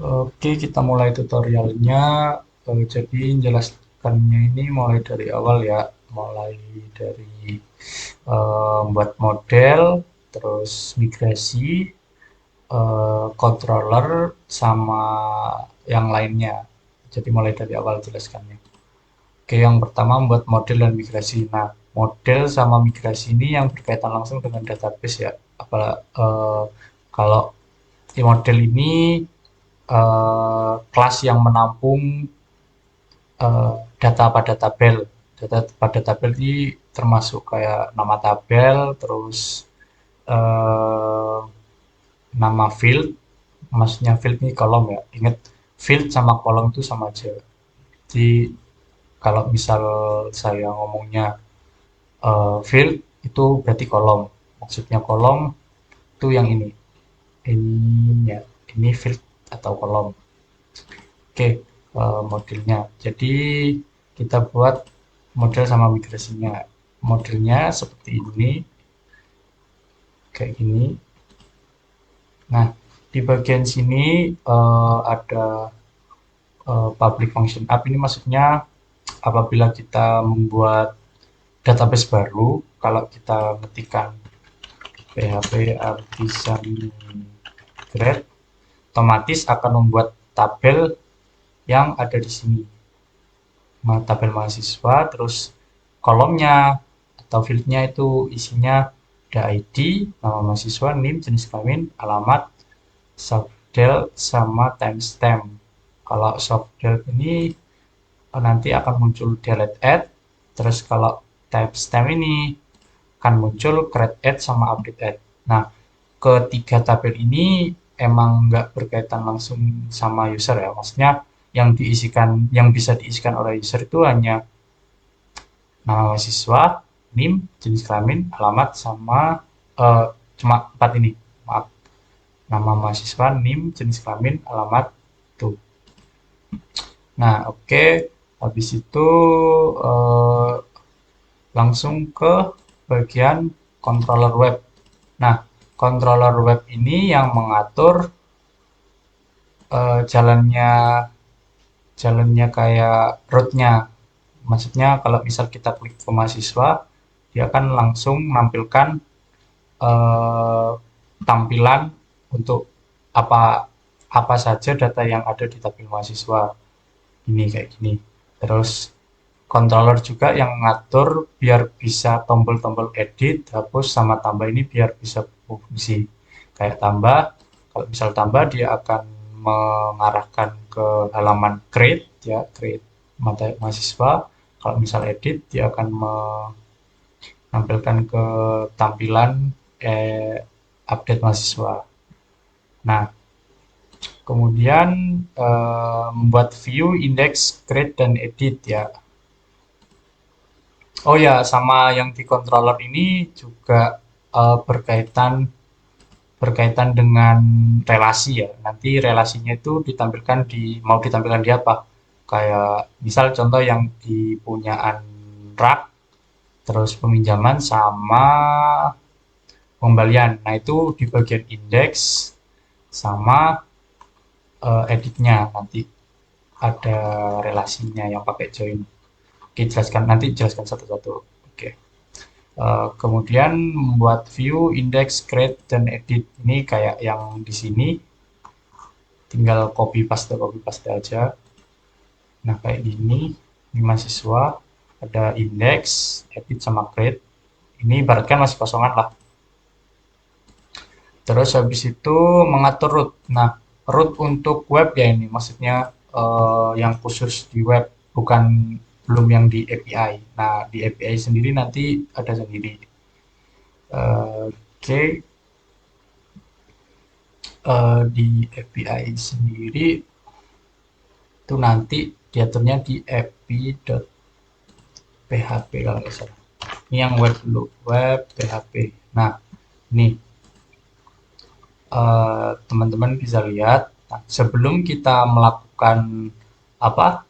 Oke, kita mulai tutorialnya. Jadi menjelaskannya ini mulai dari awal ya, mulai dari buat model, terus migrasi, controller, sama yang lainnya. Jadi mulai dari awal jelaskannya. Oke, yang pertama membuat model dan migrasi. Nah, model sama migrasi ini yang berkaitan langsung dengan database ya. Kalau di model ini kelas yang menampung data pada tabel. Data pada tabel ini termasuk kayak nama tabel, terus eh, nama field, maksudnya field ini kolom ya. Ingat, field sama kolom itu sama aja. Jadi kalau misal saya ngomongnya field itu berarti kolom. Maksudnya kolom itu yang ini. Ini ya, ini field atau kolom. Oke, modelnya. Jadi kita buat model sama migrasinya. Modelnya seperti ini, kayak gini. Nah, di bagian sini ada public function app. Ini maksudnya apabila kita membuat database baru, kalau kita ketikkan PHP artisan grade, otomatis akan membuat tabel yang ada di sini. Tabel mahasiswa, terus kolomnya atau fieldnya itu isinya ada ID, nama mahasiswa, NIM, jenis kelamin, alamat, softdel, sama timestamp. Kalau softdel ini nanti akan muncul delete add, terus kalau timestamp ini akan muncul create add sama update add. Nah, ketiga tabel ini emang nggak berkaitan langsung sama user ya. Maksudnya yang bisa diisikan oleh user itu hanya nama mahasiswa, NIM, jenis kelamin, alamat, sama eh, cuma empat ini. Maaf, nama mahasiswa, NIM, jenis kelamin, alamat, tuh. Nah, oke. Habis itu eh, langsung ke bagian controller web. Nah, controller web ini yang mengatur jalannya jalannya kayak rootnya. Maksudnya kalau misal kita klik ke mahasiswa, dia akan langsung menampilkan eh, tampilan untuk apa apa saja data yang ada di tabel mahasiswa. Ini kayak gini. Terus controller juga yang ngatur biar bisa tombol-tombol edit, hapus, sama tambah ini biar bisa berfungsi. Kayak tambah, kalau misal tambah dia akan mengarahkan ke halaman create ya, create mata mahasiswa. Kalau misal edit dia akan menampilkan ke tampilan update mahasiswa. Nah, kemudian membuat view, index, create, dan edit ya. Oh ya, sama yang di controller ini juga berkaitan berkaitan dengan relasi ya. Nanti relasinya itu mau ditampilkan di apa? Kayak misal contoh yang di punyaan rak, terus peminjaman sama pembalian. Nah, itu di bagian indeks sama editnya nanti ada relasinya yang pakai join. Oke, jelaskan satu-satu. Oke. Kemudian membuat view, index, create, dan edit. Ini kayak yang di sini, tinggal copy paste aja. Nah, kayak gini, ini mahasiswa, ada index, edit, sama create. Ini ibaratkan masih kosongan lah. Terus habis itu mengatur root. Nah, root untuk web ya ini, maksudnya yang khusus di web, bukan belum yang di API. Nah, di API sendiri nanti ada sendiri. Oke, di API sendiri itu nanti diaturnya di api.php kalau nggak salah. Ini yang web dulu, web php. Nah, ini teman-teman bisa lihat. Nah, sebelum kita melakukan apa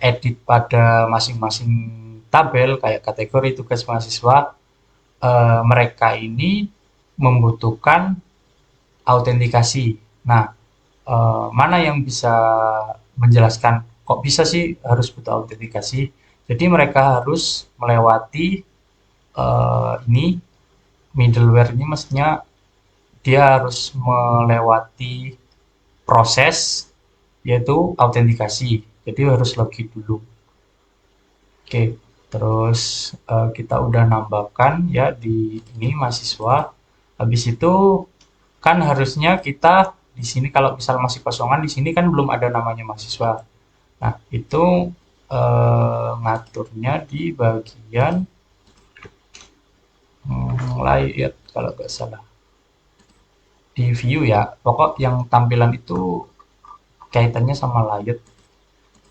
edit pada masing-masing tabel kayak kategori tugas mahasiswa, mereka ini membutuhkan autentikasi. Nah, mana yang bisa menjelaskan kok bisa sih harus butuh autentikasi. Jadi mereka harus melewati ini middleware ini, maksudnya dia harus melewati proses yaitu autentikasi. Jadi harus login dulu. Oke, terus kita udah nambahkan ya di ini mahasiswa. Habis itu kan harusnya kita di sini kalau misal masih kosongan di sini kan belum ada namanya mahasiswa. Nah, itu ngaturnya di bagian layout kalau nggak salah. Di view ya, pokok yang tampilan itu kaitannya sama layout.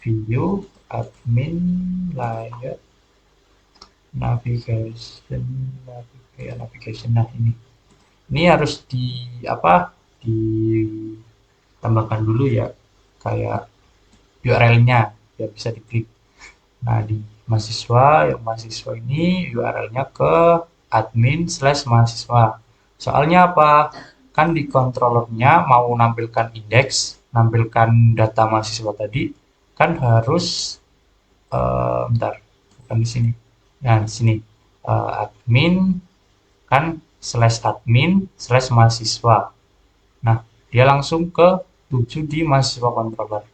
View, admin, layout, navigation, navigation. Nah, ini harus di apa? Ditambahkan dulu ya, kayak URL-nya biar bisa diklik. Nah, di mahasiswa, yang mahasiswa ini URL-nya ke admin/mahasiswa. Soalnya apa? Kan di controllernya mau nampilkan indeks, nampilkan data mahasiswa tadi, kan harus bentar, bukan di sini. Nah, di sini admin kan /admin/mahasiswa. Nah, dia langsung ke tuju di mahasiswa controller.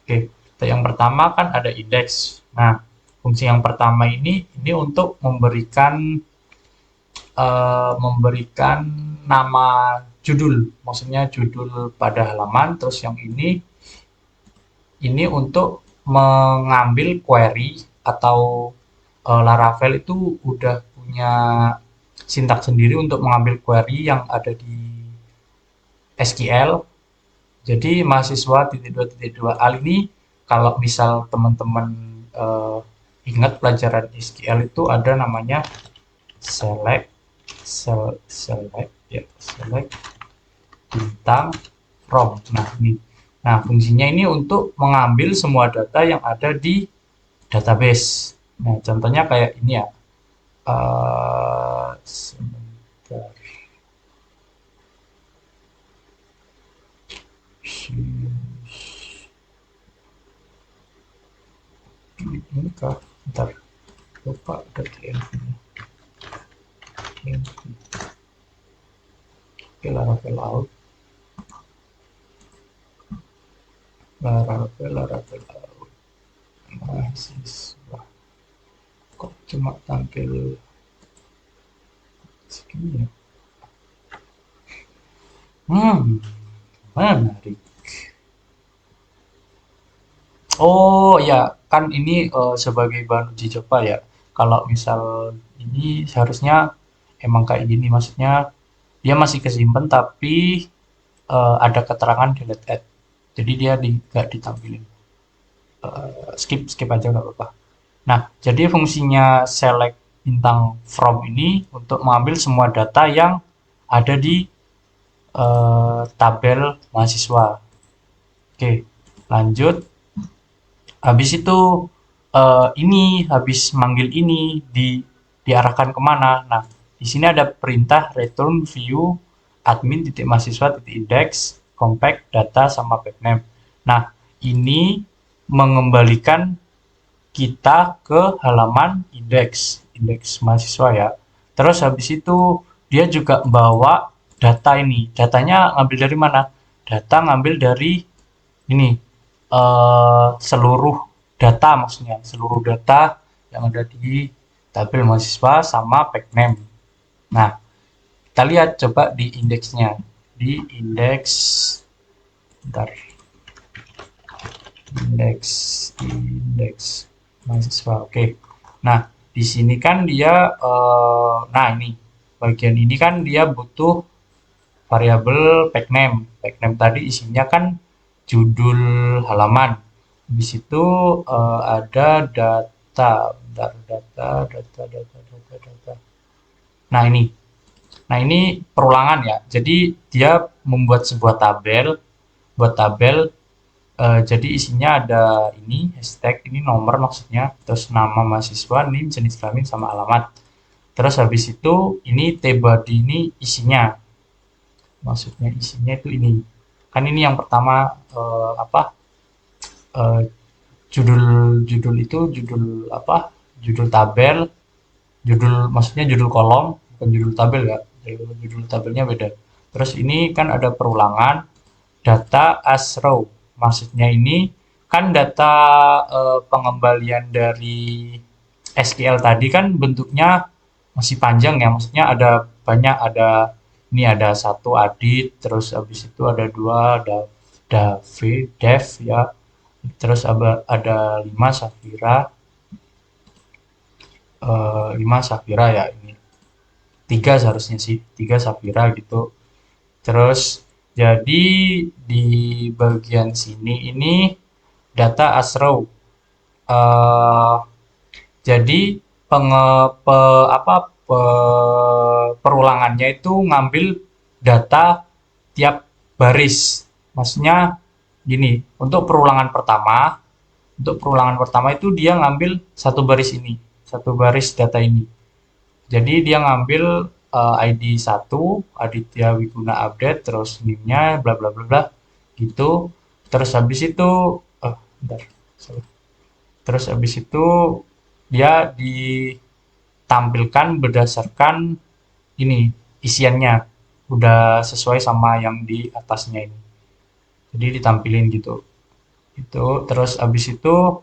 Oke, yang pertama kan ada indeks. Nah, fungsi yang pertama ini untuk memberikan nama judul, maksudnya judul pada halaman. Terus yang ini untuk mengambil query atau Laravel itu udah punya sintaks sendiri untuk mengambil query yang ada di SQL. Jadi mahasiswa .2.2 al ini kalau misal teman-teman ingat pelajaran SQL itu ada namanya select bintang from. Nah, ini. Nah, fungsinya ini untuk mengambil semua data yang ada di database. Nah, contohnya kayak ini ya. Sebentar. Ini kah? Bentar. Lupa udah Oke, Laravel out. Laravel out. Mahasiswa. Kok cuma tampil segini ya? Menarik. Oh ya, kan ini sebagai bahan uji coba ya. Kalau misal ini seharusnya emang kayak gini, maksudnya dia masih kesimpan tapi ada keterangan delete add. Jadi dia nggak ditampilin. Skip aja nggak apa-apa. Nah, jadi fungsinya select bintang from ini untuk mengambil semua data yang ada di tabel mahasiswa. Oke, lanjut. Habis itu ini habis manggil ini diarahkan kemana? Nah, di sini ada perintah return view admin titik mahasiswa titik index compact data sama backname. Nah, ini mengembalikan kita ke halaman indeks mahasiswa ya. Terus habis itu dia juga bawa data ini. Datanya ngambil dari mana? Data ngambil dari ini seluruh data, maksudnya seluruh data yang ada di tabel mahasiswa sama backname. Nah, kita lihat coba di indeksnya. Di indeks, bentar, indeks mahasiswa. Oke. Nah, di sini kan dia nah ini bagian ini kan dia butuh variabel backname. Backname tadi isinya kan judul halaman. Di situ ada data, bentar, data. Nah ini perulangan ya. Jadi dia membuat sebuah tabel, buat tabel. Jadi isinya ada ini hashtag, ini nomor maksudnya, terus nama mahasiswa, NIM, jenis kelamin sama alamat. Terus habis itu ini tbody ini isinya, maksudnya isinya itu ini. Kan ini yang pertama apa eh, judul judul itu judul apa? Judul tabel, judul maksudnya judul kolom, bukan judul tabel ya. Judul tabelnya beda. Terus ini kan ada perulangan data as row. Maksudnya ini kan data pengembalian dari SQL tadi kan bentuknya masih panjang ya. Maksudnya ada banyak, ada ini ada satu adit, terus habis itu ada dua, ada dev ya, terus ada lima Safira, lima Safira ya ini. Tiga seharusnya sih, tiga Safira gitu. Terus jadi di bagian sini ini data as row. Eh, jadi penge, pe, apa perulangannya itu ngambil data tiap baris. Maksudnya gini, untuk perulangan pertama itu dia ngambil satu baris ini, satu baris data ini. Jadi dia ngambil ID 1, Aditya Wiguna Update, terus NIM-nya, bla bla bla bla, gitu. Terus habis itu, bentar, sorry. Terus habis itu dia ditampilkan berdasarkan ini isiannya, udah sesuai sama yang di atasnya ini. Jadi ditampilin gitu. Itu terus habis itu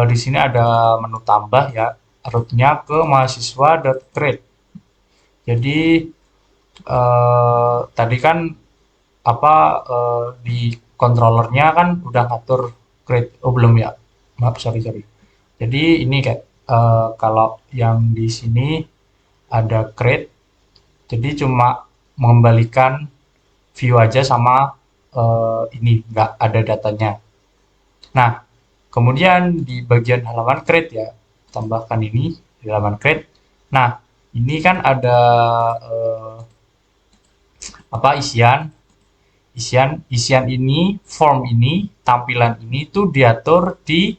di sini ada menu tambah ya, rootnya ke mahasiswa.create. Jadi tadi kan apa di controllernya kan udah ngatur create, oh belum ya, maaf, sorry sorry. Jadi ini kayak kalau yang di sini ada create, jadi cuma mengembalikan view aja sama ini nggak ada datanya. Nah, kemudian di bagian halaman create ya, tambahkan ini di halaman create. Nah, ini kan ada eh, apa isian ini, form ini, tampilan ini tuh diatur di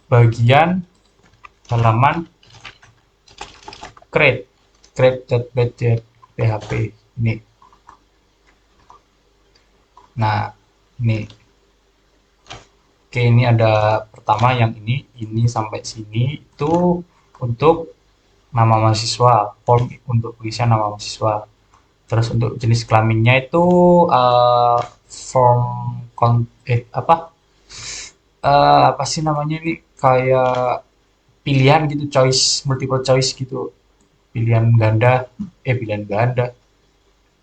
bagian halaman create create.php ini. Nah, ini. Oke, ini ada pertama yang ini sampai sini itu untuk nama mahasiswa, form untuk pengisian nama mahasiswa. Terus untuk jenis kelaminnya itu form apa apa sih namanya ini, kayak pilihan gitu, choice, multiple choice gitu, pilihan ganda, pilihan ganda,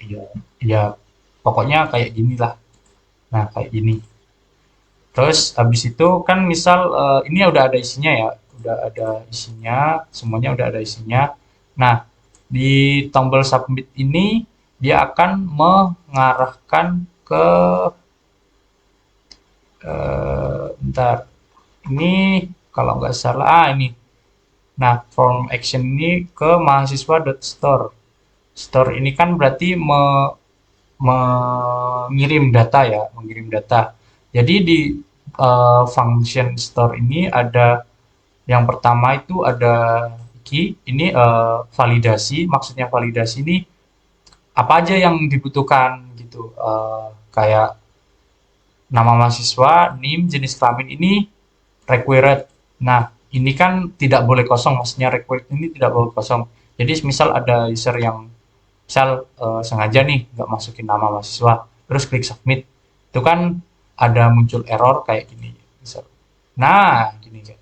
iya, ya pokoknya kayak gini lah. Nah kayak gini. Terus habis itu kan misal ini udah ada isinya ya, udah ada isinya, semuanya udah ada isinya. Nah di tombol submit ini dia akan mengarahkan ke bentar, ini kalau nggak salah ini. Nah form action ini ke mahasiswa.store. Store ini kan berarti mengirim data ya, mengirim data. Jadi di function store ini ada yang pertama itu ada ini validasi. Maksudnya validasi ini apa aja yang dibutuhkan gitu. Kayak nama mahasiswa, NIM, jenis kelamin ini required. Nah, ini kan tidak boleh kosong, maksudnya required ini tidak boleh kosong. Jadi misal ada user yang misal sengaja nih nggak masukin nama mahasiswa, terus klik submit, itu kan ada muncul error kayak gini. Misal. Nah, gini ya.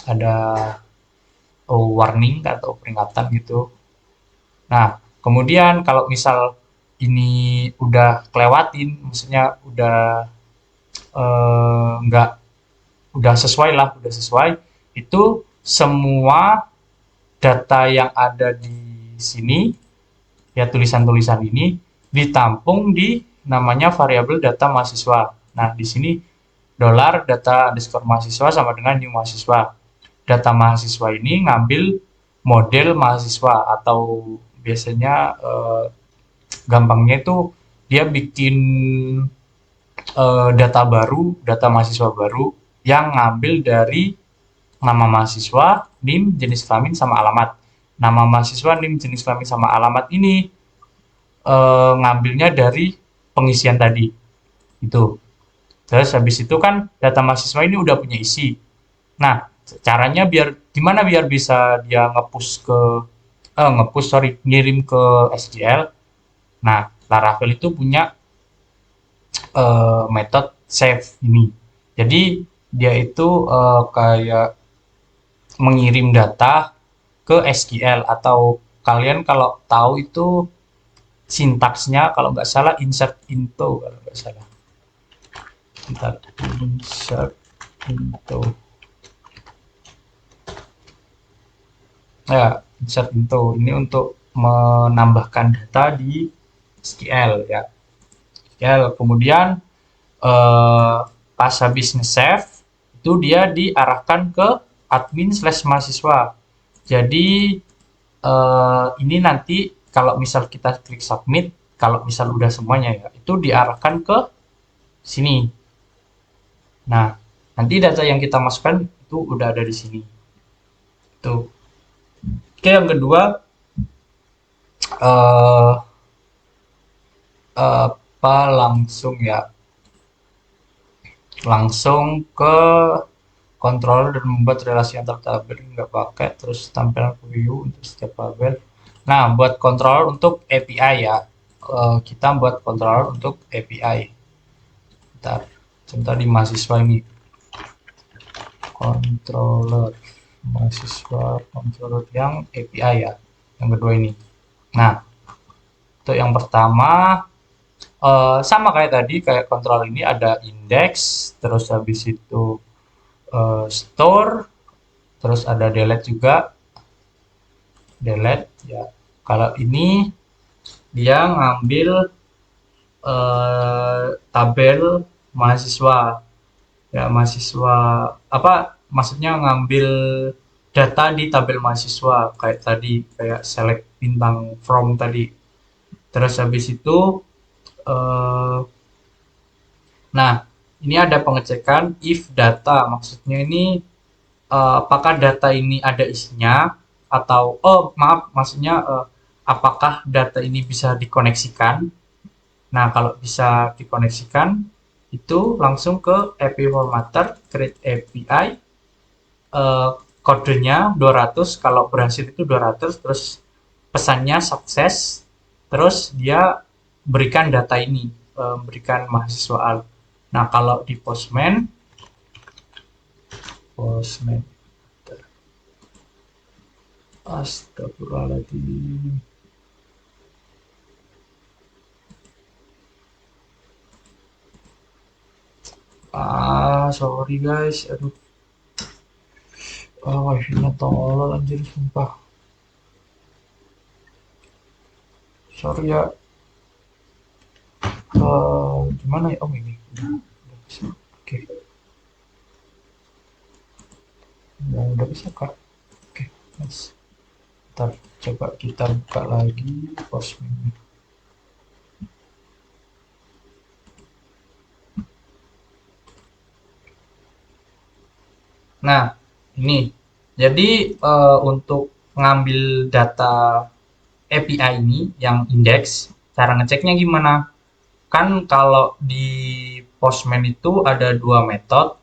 Ada warning atau peringatan gitu. Nah, kemudian kalau misal ini udah kelewatin, maksudnya udah nggak, udah sesuai lah, udah sesuai, itu semua data yang ada di sini ya, tulisan-tulisan ini ditampung di namanya variabel data mahasiswa. Nah, di sini dolar data underscore mahasiswa sama dengan new mahasiswa. Data mahasiswa ini ngambil model mahasiswa, atau biasanya gampangnya itu dia bikin data baru, data mahasiswa baru yang ngambil dari nama mahasiswa, NIM, jenis kelamin sama alamat. Nama mahasiswa, NIM, jenis kelamin sama alamat ini ngambilnya dari pengisian tadi itu. Terus habis itu kan data mahasiswa ini udah punya isi. Nah, caranya biar gimana biar bisa dia ngepush sorry ngirim ke SQL. Nah, Laravel itu punya metode save ini. Jadi dia itu kayak mengirim data ke SQL atau kalian kalau tahu itu sintaksnya kalau nggak salah insert into kalau nggak salah. Bentar, insert into. Ya, insert into ini untuk menambahkan data di SQL ya. SQL kemudian eh, pas habis nge-save itu dia diarahkan ke admin/mahasiswa. Jadi ini nanti kalau misal kita klik submit, kalau misal udah semuanya ya, itu diarahkan ke sini. Nah, nanti data yang kita masukkan itu udah ada di sini. Tuh. Oke, yang kedua eh apa langsung ya, langsung ke controller dan membuat relasi antar tabel nggak pakai terus tampilan view untuk setiap tabel. Nah, buat controller untuk API ya, kita buat controller untuk API. Bentar, sebentar di mahasiswa ini controller mahasiswa controller yang API ya, yang kedua ini. Nah, untuk yang pertama sama kayak tadi, kayak control ini ada index, terus habis itu store, terus ada delete juga, delete ya. Kalau ini dia ngambil tabel mahasiswa, ya mahasiswa apa? Maksudnya ngambil data di tabel mahasiswa kayak tadi, kayak select bintang from tadi. Terus habis itu eh, nah, ini ada pengecekan if data. Maksudnya ini apakah data ini ada isinya atau maaf, maksudnya apakah data ini bisa dikoneksikan. Nah, kalau bisa dikoneksikan itu langsung ke API formatter create API, eh, kodenya 200, kalau berhasil itu 200, terus pesannya sukses, terus dia berikan data ini, berikan mahasiswa A. Nah, kalau di Postman, astagfirullahaladzim. Sorry guys, aduh, wifi-nya tolol anjir, sumpah. Sorry ya, gimana ya? Oh ini, udah bisa. Oke, udah bisa kak. Oke, nice. Ntar coba kita buka lagi Postman. Nah, ini. Jadi untuk ngambil data API ini yang indeks, cara ngeceknya gimana? Kan kalau di Postman itu ada dua metode.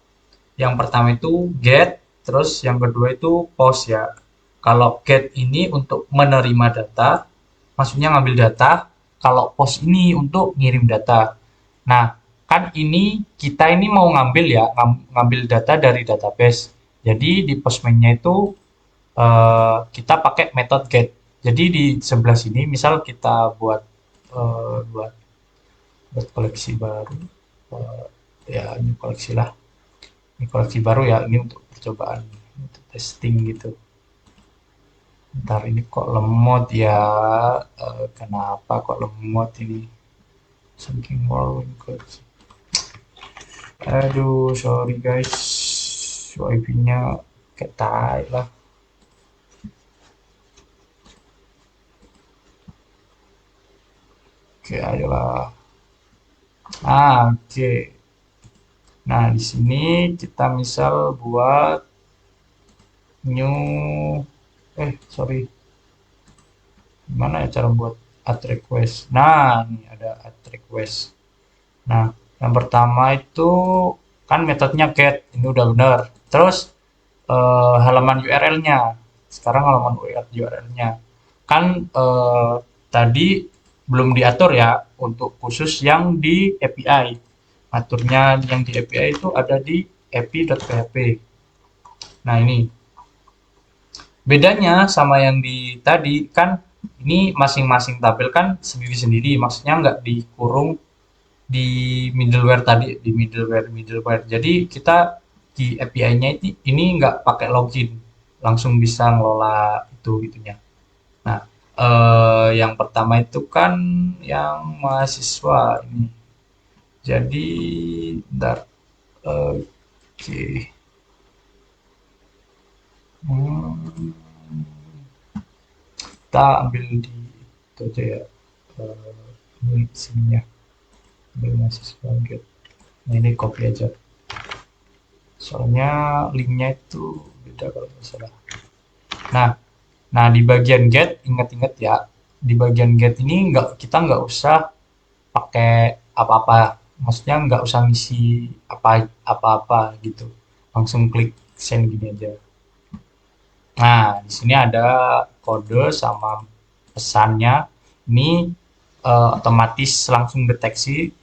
Yang pertama itu get, terus yang kedua itu post ya. Kalau get ini untuk menerima data, maksudnya ngambil data. Kalau post ini untuk ngirim data. Nah, kan ini kita ini mau ngambil ya, ngambil data dari database. Jadi di Postman-nya itu kita pakai metode get. Jadi di sebelah sini, misal kita buat eh, buat buat koleksi baru, eh, ya ini koleksi lah. Ini koleksi baru ya, ini untuk percobaan, untuk testing gitu. Ntar ini kok lemot ya, kenapa kok lemot ini? Saking warning codes. Aduh, sorry guys, wifi-nya kayak tai lah. Oke, ayolah. Oke. Nah, di sini kita misal buat new, sorry, gimana ya cara buat add request. Nah, ini ada add request. Nah, yang pertama itu kan metodenya get, ini udah benar. Terus halaman URL-nya. Sekarang halaman URL-nya. Kan tadi belum diatur ya untuk khusus yang di API. Aturnya yang di API itu ada di api.php. Nah, ini bedanya sama yang di tadi kan ini masing-masing tabel kan sendiri-sendiri, maksudnya nggak dikurung di middleware tadi, di middleware. Jadi kita di API-nya ini nggak pakai login, langsung bisa ngelola itu itunya. Nah, yang pertama itu kan yang mahasiswa ini. Jadi, bentar. Oke. Hmm, kita ambil di itu aja ya. Ini sininya. Ambil mahasiswa get. Nah, ini copy aja. Soalnya linknya itu beda kalau nggak salah. Nah, nah di bagian get ingat-ingat ya, di bagian get ini kita nggak usah pakai apa-apa, maksudnya nggak usah ngisi apa-apa gitu, langsung klik send gini aja. Nah, di sini ada kode sama pesannya. Ini otomatis langsung deteksi,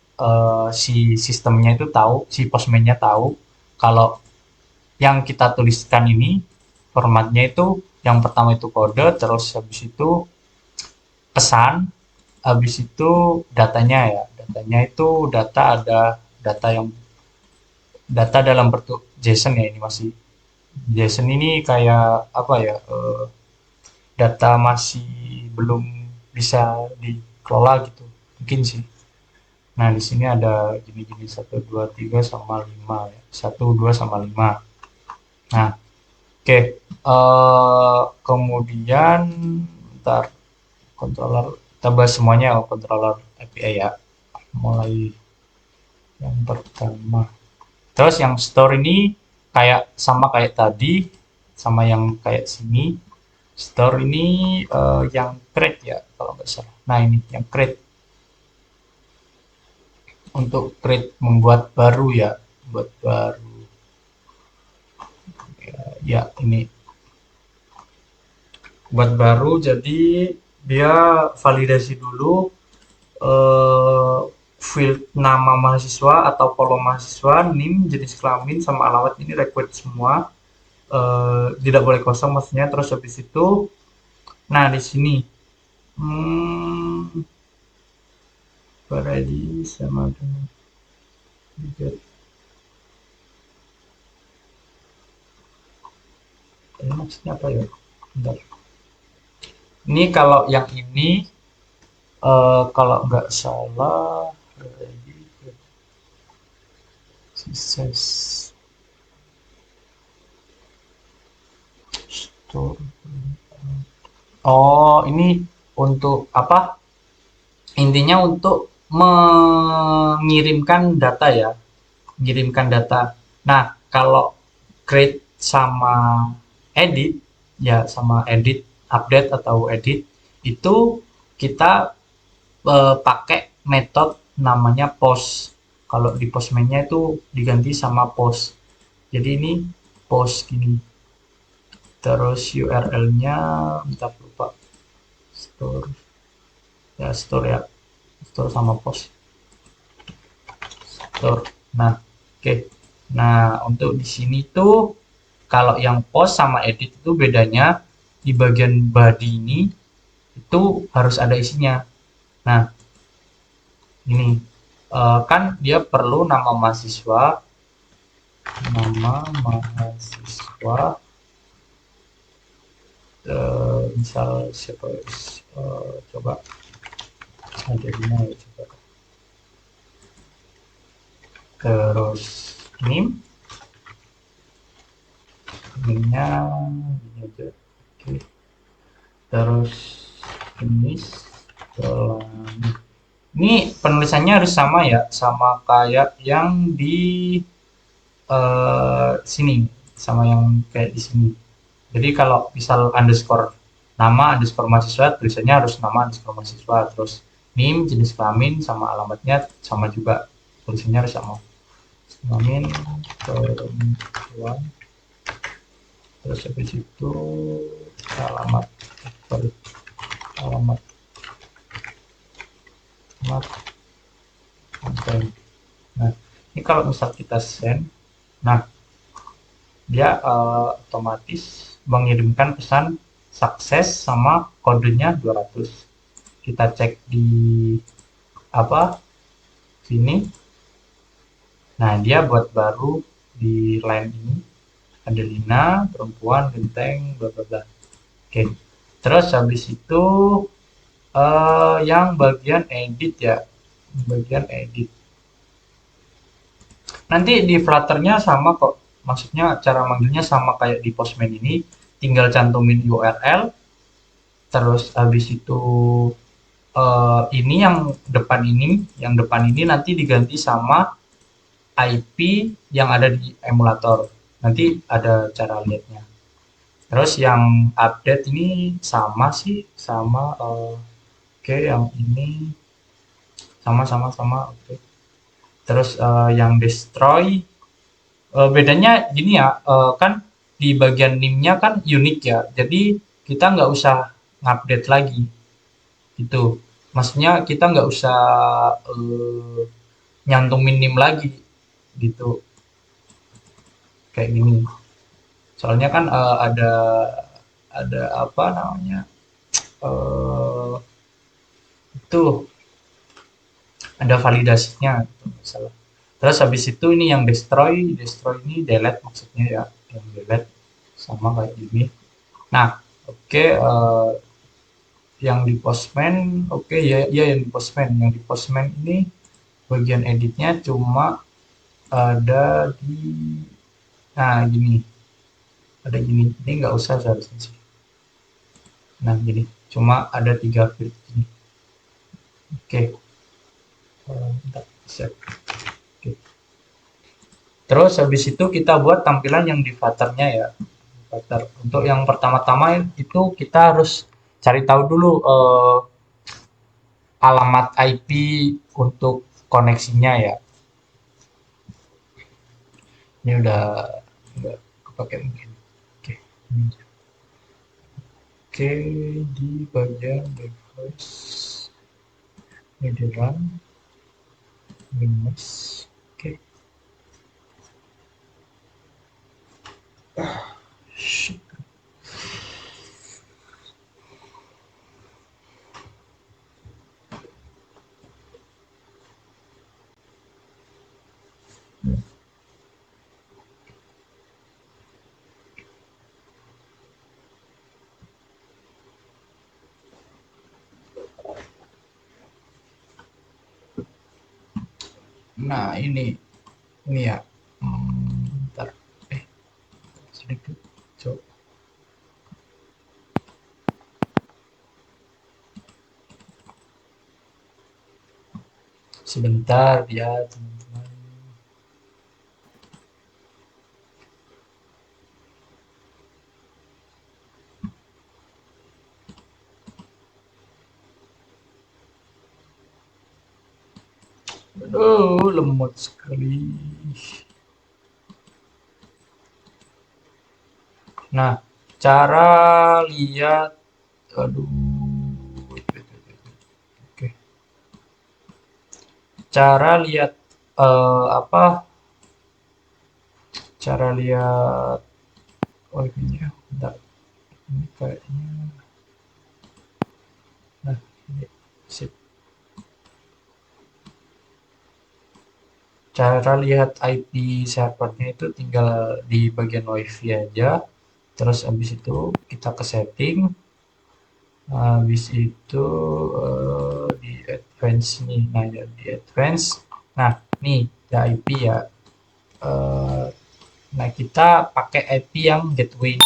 si sistemnya itu tahu, si postman-nya tahu kalau yang kita tuliskan ini formatnya itu yang pertama itu kode, terus habis itu pesan, habis itu datanya ya. Datanya itu ada data yang data dalam bentuk JSON ya, ini masih JSON ini kayak apa ya? Data masih belum bisa dikelola gitu. Mungkin sih. Nah, di sini ada gini-gini satu 2 3 sama 5 ya. Satu 2 sama 5. Nah, oke, kemudian ntar controller kita bahas semuanya controller API ya. Mulai yang pertama. Terus yang store ini kayak sama kayak tadi, sama yang kayak sini. Store ini yang create ya kalau nggak salah. Nah ini yang create untuk create membuat baru ya, buat baru. Ya ini buat baru jadi dia validasi dulu eh, field nama mahasiswa atau kolom mahasiswa, NIM, jenis kelamin sama alamat ini required semua. Tidak boleh kosong maksudnya. Terus habis itu, nah di sini hmm, ready sama dengan ini maksudnya apa ya? Bentar. Ini kalau yang ini kalau nggak salah ready success store. Oh, ini untuk apa? Intinya untuk mengirimkan data ya, mengirimkan data. Nah, kalau create sama edit, ya sama edit, update atau edit, itu kita pakai metode namanya post. Kalau di postman-nya itu diganti sama post. Jadi ini post gini. Terus URL-nya, bentar lupa. Store, ya store ya. Store sama post. Store. Nah, oke. Okay. Nah, untuk di sini tuh kalau yang post sama edit itu bedanya di bagian body ini itu harus ada isinya. Nah, ini kan dia perlu nama mahasiswa, misal siapa, coba ada di mana ya, coba. Terus NIM, NIM-nya ini aja. Oke. Terus jenis kelamin. Ini penulisannya harus sama ya, sama kayak yang di sini, sama yang kayak di sini. Jadi kalau misal underscore nama underscore mahasiswa tulisannya harus nama underscore mahasiswa, terus NIM, jenis kelamin, sama alamatnya sama juga, tulisannya harus sama. Kelamin perempuan, terus habis itu alamat alamat alamat konten. Nah, ini kalau misal kita send, nah dia otomatis mengirimkan pesan sukses sama kodenya 200. Kita cek di apa sini. Nah, dia buat baru di line ini ada Lina, perempuan, genteng, bla bla bla. Oke. Terus habis itu yang bagian edit ya, bagian edit. Nanti di Flutter-nya sama kok. Maksudnya cara manggilnya sama kayak di Postman ini, tinggal cantumin URL, terus habis itu ini yang depan ini nanti diganti sama IP yang ada di emulator. Nanti ada cara lihatnya. Terus yang update ini sama sih, sama oke, yang ini sama oke. Terus yang destroy bedanya gini ya, kan di bagian NIM-nya kan unik ya. Jadi kita nggak usah ngupdate lagi gitu. Maksudnya kita nggak usah eh, nyantumin NIM lagi gitu, kayak gini. Soalnya kan ada apa namanya, eh itu ada validasinya gitu misalnya. Terus habis itu ini yang destroy ini delete maksudnya ya, yang delete sama kayak gini. Nah, oke, yang di Postman, oke ya, ya yang di Postman ini bagian editnya cuma ada di, nah gini, ada gini, ini nggak usah seharusnya sih. Nah gini, cuma ada 3 field ini. Oke, bentar, set. Oke. Terus habis itu kita buat tampilan yang di Flutter-nya ya. Flutter. Untuk yang pertama-tama itu kita harus cari tahu dulu alamat IP untuk koneksinya ya. Ini udah kepake mungkin. Oke. Oke, di bagian device ini di run minus. Oke. Shit. Nah, ini ya. Bentar. Sedikit. Coba. Sebentar ya, teman-teman. Aduh, lemot sekali. Nah, cara lihat, aduh, oke. Cara lihat apa? Cara lihat, oh ini ya, bentar. Ini kayaknya, nah, ini sip. Cara lihat IP servernya itu tinggal di bagian WiFi aja. Terus habis itu kita ke setting. Habis itu di advance nih. Nah, ya di advance. Nah, nih ada IP ya. Eh, nah, kita pakai IP yang gateway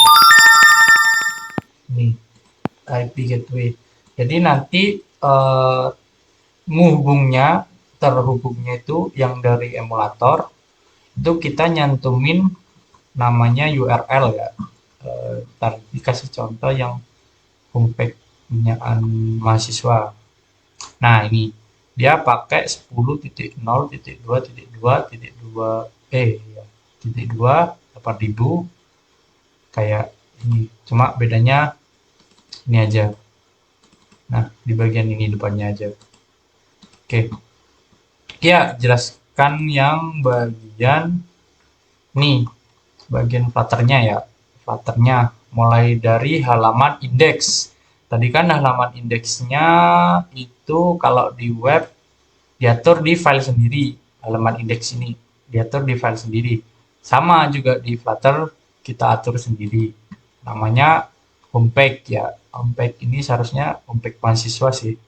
nih. IP gateway. Jadi nanti menghubungnya terhubungnya itu yang dari emulator itu kita nyantumin namanya URL ya. Ntar dikasih contoh yang homepage punyaan mahasiswa. Nah, ini dia pakai 10.0.2.2.2 ya, titik 2 8.000 kayak ini. Cuma bedanya ini aja. Nah, di bagian ini depannya aja. Oke. Ya, jelaskan yang bagian nih, bagian Flutter-nya ya. Flutter-nya mulai dari halaman indeks. Tadi kan halaman indeksnya itu kalau di web diatur di file sendiri. Halaman indeks ini diatur di file sendiri. Sama juga di Flutter kita atur sendiri. Namanya homepage ya. Homepage ini seharusnya homepage mahasiswa sih.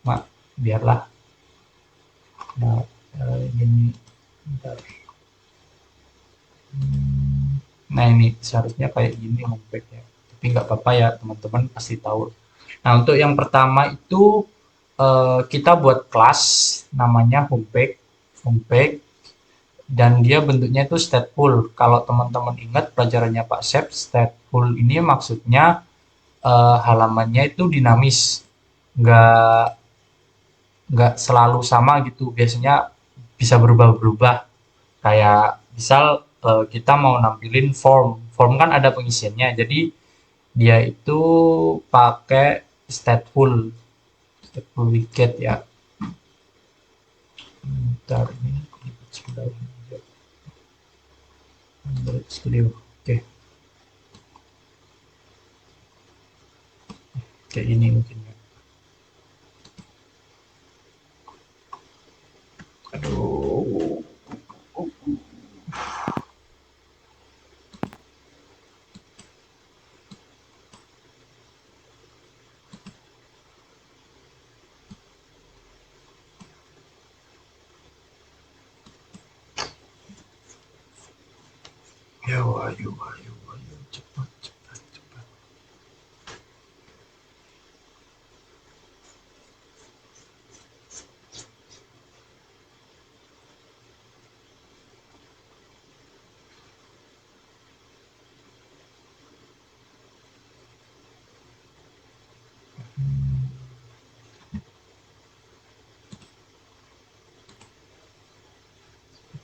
Mak, biarlah. Nah, ini bentar. Nah, ini seharusnya kayak gini homepage-nya. Tapi nggak apa-apa ya, teman-teman pasti tahu. Nah, untuk yang pertama itu kita buat kelas namanya homepage, homepage, dan dia bentuknya itu stateful. Kalau teman-teman ingat pelajarannya Pak Sep, stateful ini maksudnya halamannya itu dinamis, nggak nggak selalu sama gitu. Biasanya bisa berubah-berubah. Kayak misal kita mau nampilin form, form kan ada pengisiannya, jadi dia itu pakai stateful, stateful widget ya. Bentar ini sebentar. Android Studio, oke, kayak ini mungkin ya. Aduh, ya ayo ayo ayo cepat cepat cepat.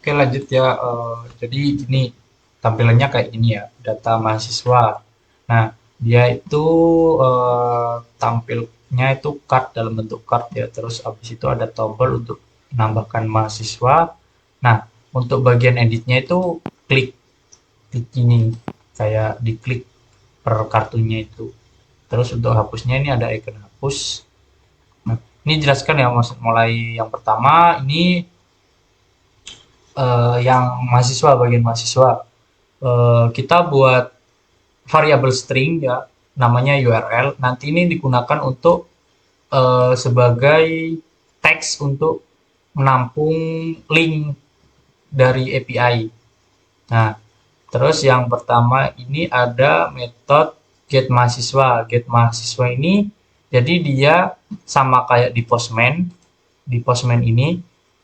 Oke, lanjut ya. Jadi ini tampilannya kayak gini ya, data mahasiswa. Nah, dia itu tampilnya itu card dalam bentuk card ya. Terus habis itu ada tombol untuk menambahkan mahasiswa. Nah, untuk bagian editnya itu klik klik ini, kayak diklik per kartunya itu. Terus untuk hapusnya ini ada icon hapus. Nah, ini jelaskan ya, maksud mulai yang pertama ini yang mahasiswa, bagian mahasiswa. Kita buat variabel string ya, namanya URL. Nanti ini digunakan untuk sebagai teks untuk menampung link dari API. Nah, terus yang pertama ini ada metode get mahasiswa. Get mahasiswa ini jadi dia sama kayak di Postman. Di Postman ini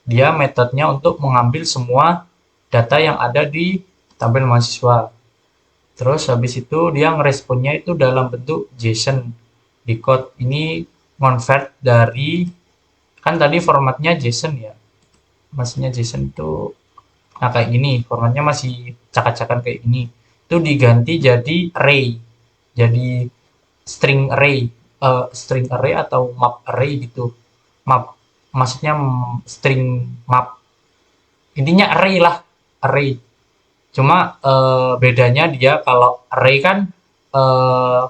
dia metodenya untuk mengambil semua data yang ada di tabel mahasiswa. Terus habis itu dia ngeresponnya itu dalam bentuk JSON. Di code ini convert dari, kan tadi formatnya JSON ya. Maksudnya JSON itu nah kayak gini, formatnya masih cak-cakan kayak gini. Itu diganti jadi array. Jadi string array, string array atau map array gitu. Map maksudnya string map. Intinya array lah, array. Cuma bedanya dia kalau array kan eh,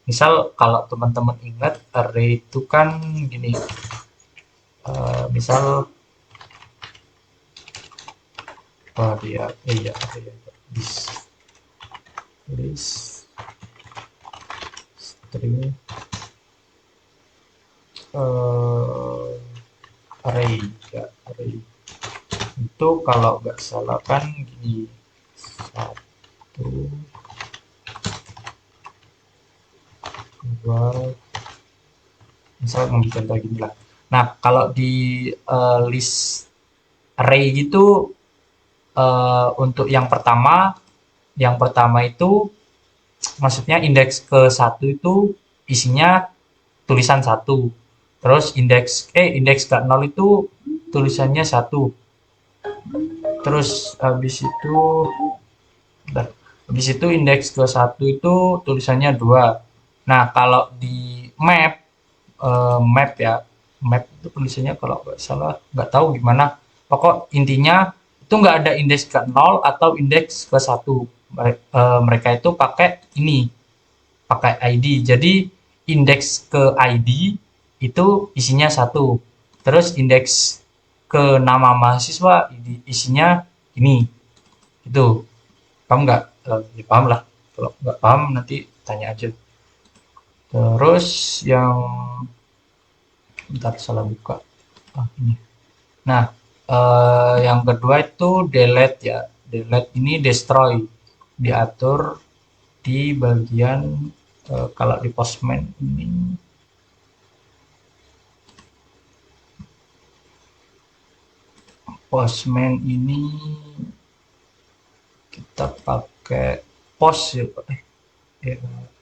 misal kalau teman-teman ingat array itu kan gini. Misal dia iya apa ya, list string array ya, array itu kalau nggak salah kan gini, satu dua, misal ngambil contoh gini lah. Nah, kalau di list array gitu untuk yang pertama itu maksudnya indeks ke satu itu isinya tulisan satu. Terus indeks ke 0 itu tulisannya satu. Terus habis itu indeks ke satu itu tulisannya dua. Nah, kalau di map ya, map itu tulisannya kalau nggak salah, nggak tahu gimana. Pokok intinya itu nggak ada indeks ke 0 atau indeks ke satu. Mereka itu pakai ID. Jadi indeks ke ID itu isinya satu. Terus indeks ke nama mahasiswa isinya ini. Itu. Paham nggak? Ya paham lah. Kalau nggak paham nanti tanya aja. Terus yang bentar salah buka. Ini. Nah, yang kedua itu delete ya. Delete ini destroy. Diatur di bagian kalau di Postman ini kita pakai post ya Pak.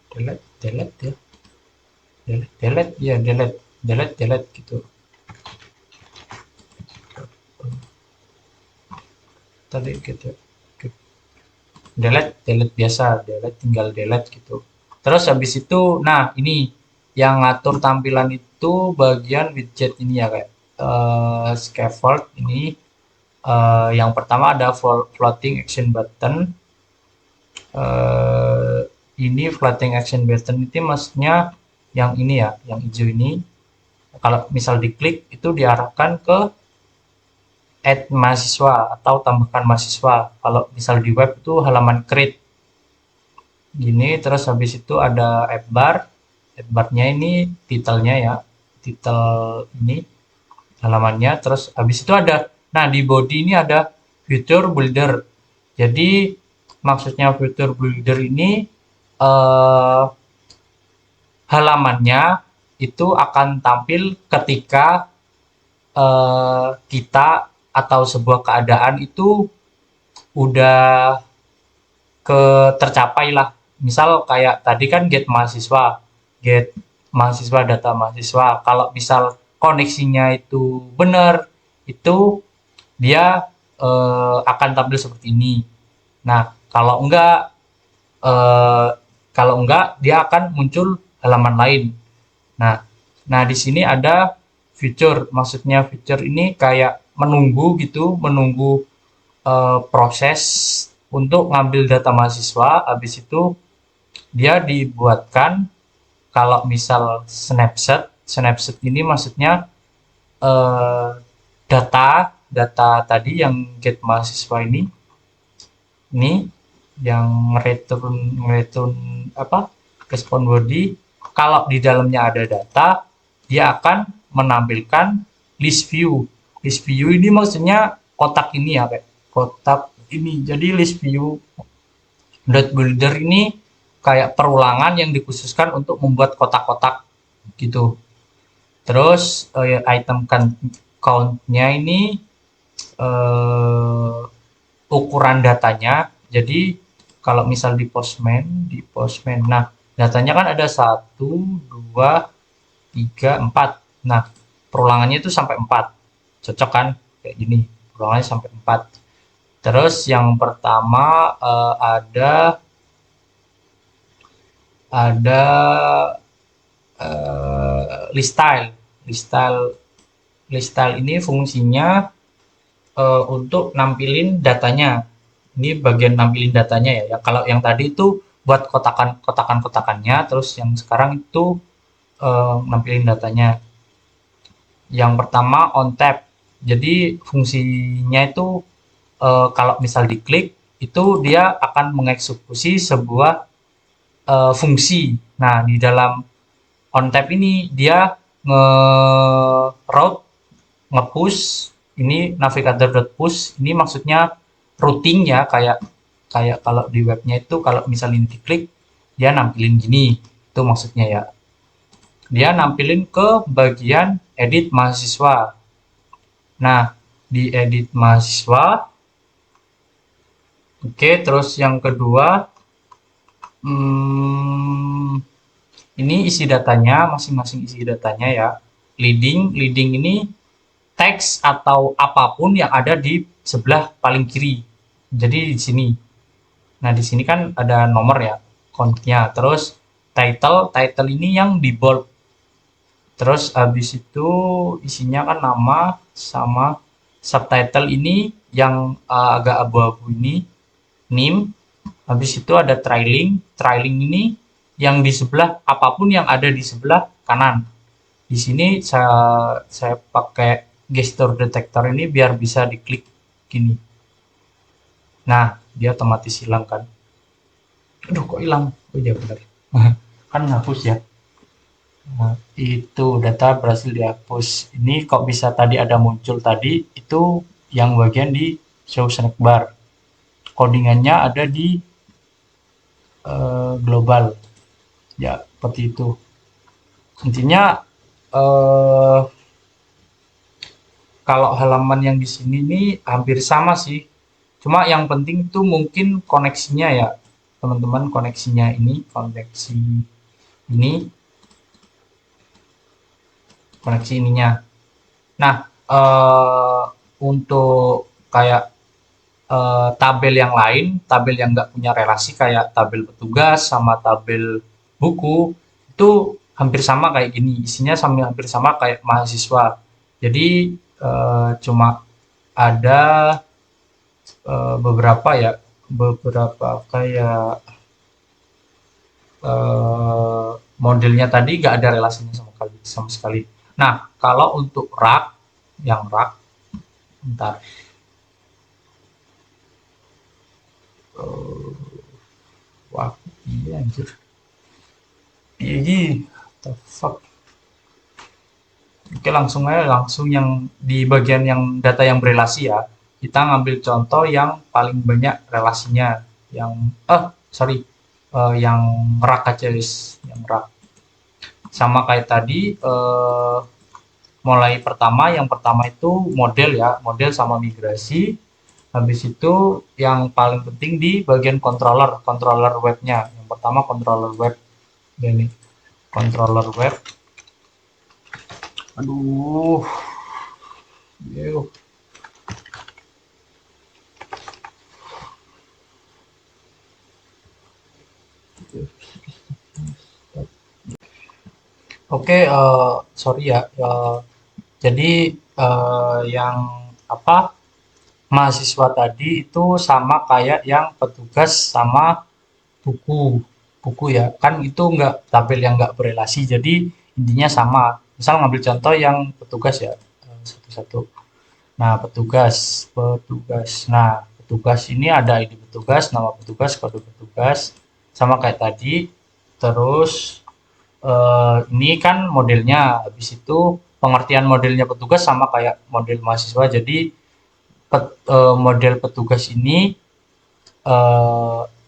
Delete delete ya. Delete gitu. Tadi gitu. Delete biasa, tinggal delete gitu. Terus habis itu, nah ini yang ngatur tampilan itu bagian widget ini ya kayak scaffold ini. Yang pertama ada floating action button. Ini floating action button itu maksudnya yang ini ya, yang hijau ini. Kalau misal diklik itu diarahkan ke add mahasiswa atau tambahkan mahasiswa. Kalau misal di web itu halaman create gini, terus habis itu ada app bar. App barnya ini titelnya ya, titel ini halamannya. Terus habis itu ada, nah di body ini ada feature builder. Jadi maksudnya feature builder ini eh, halamannya itu akan tampil ketika kita atau sebuah keadaan itu udah tercapai lah. Misal kayak tadi kan get mahasiswa data mahasiswa. Kalau misal koneksinya itu benar, itu dia akan tampil seperti ini. Nah, eh, kalau enggak dia akan muncul halaman lain. Nah, di sini ada fitur. Maksudnya fitur ini kayak menunggu gitu, menunggu proses untuk ngambil data mahasiswa. Habis itu dia dibuatkan kalau misal snapshot ini maksudnya eh, data tadi yang get mahasiswa ini yang return apa respon body. Kalau di dalamnya ada data, dia akan menampilkan list view ini maksudnya kotak ini ya kayak kotak ini. Jadi list view dot builder ini kayak perulangan yang dikhususkan untuk membuat kotak-kotak gitu. Terus item count-nya ini eh, ukuran datanya. Jadi kalau misal di Postman, nah datanya kan ada 1, 2, 3, 4. Nah, perulangannya itu sampai 4. Cocok kan? Kayak gini, perulangannya sampai 4. Terus yang pertama ada list style. List style ini fungsinya untuk nampilin datanya. Ini bagian nampilin datanya ya. Kalau yang tadi itu buat kotakannya, terus yang sekarang itu nampilin datanya. Yang pertama on tab. Jadi fungsinya itu kalau misal diklik itu dia akan mengeksekusi sebuah fungsi. Nah, di dalam on tab ini dia nge-route, nge-push, ini navigator.push, ini maksudnya routing ya, kayak kayak kalau di webnya itu kalau misalnya diklik dia nampilin gini, itu maksudnya ya. Dia nampilin ke bagian edit mahasiswa. Nah, di edit mahasiswa, oke, terus yang kedua, hmm, Ini isi datanya, masing-masing isi datanya ya. Leading ini teks atau apapun yang ada di sebelah paling kiri. Jadi di sini. Nah, di sini kan ada nomor ya, countnya. Terus title ini yang di bold. Terus habis itu isinya kan nama sama subtitle ini yang agak abu-abu ini, name. Habis itu ada trailing. Trailing ini yang di sebelah apapun yang ada di sebelah kanan. Di sini saya pakai gesture detector ini biar bisa diklik gini. Nah, dia otomatis hilang kan. Aduh, kok hilang? Oh iya benar. Kan ngapus ya. Nah, itu data berhasil dihapus. Ini kok bisa tadi ada muncul tadi, itu yang bagian di show snack bar. Codingannya ada di global. Ya, seperti itu. Intinya eh, kalau halaman yang di sini nih hampir sama sih. Cuma yang penting itu mungkin koneksinya ya, teman-teman, koneksinya ini, ini, koneksi ininya. Nah, untuk kayak tabel yang lain, tabel yang nggak punya relasi kayak tabel petugas sama tabel buku, itu hampir sama kayak gini, isinya hampir sama kayak mahasiswa. Jadi cuma ada beberapa ya, beberapa kayak eh, modelnya tadi nggak ada relasinya sama sekali. Nah, kalau untuk rak, yang rak, bentar, eh, wah, iya anjir, iya, the fuck. Oke, langsung aja, langsung yang di bagian yang data yang berelasi ya. Kita ngambil contoh yang paling banyak relasinya. Yang, sorry, yang rak aja, guys. Yang rak. Sama kayak tadi, mulai pertama, yang pertama itu model ya, model sama migrasi. Habis itu yang paling penting di bagian controller webnya. Yang pertama controller web. Ini, controller web. Aduh, yuk. Oke, sorry ya. Jadi yang apa, mahasiswa tadi itu sama kayak yang petugas sama buku, buku ya. Kan itu nggak tabel yang nggak berelasi. Jadi intinya sama. Misal ngambil contoh yang petugas ya, satu-satu. Nah, petugas. Nah, petugas ini ada ID petugas, nama petugas, kode petugas, sama kayak tadi. Terus ini kan modelnya, habis itu pengertian modelnya petugas sama kayak model mahasiswa. Jadi model petugas ini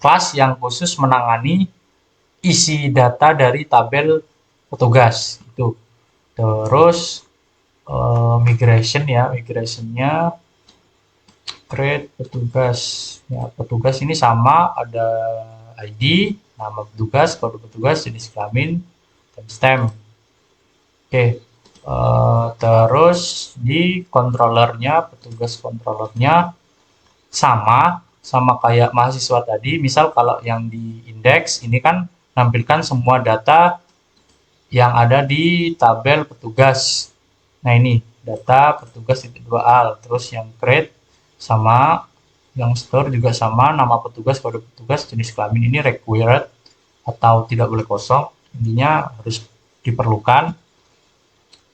kelas yang khusus menangani isi data dari tabel petugas itu. Terus migration ya, migrationnya create petugas. Ya, petugas ini sama, ada ID, nama petugas, kode petugas, jenis kelamin, timestamp. Oke, terus di controllernya, petugas controllernya sama, sama kayak mahasiswa tadi. Misal kalau yang di indeks ini kan nampilkan semua data yang ada di tabel petugas. Nah ini data petugas titik 2 al. Terus yang create sama, yang store juga sama, nama petugas, kode petugas, jenis kelamin ini required atau tidak boleh kosong. Intinya harus diperlukan.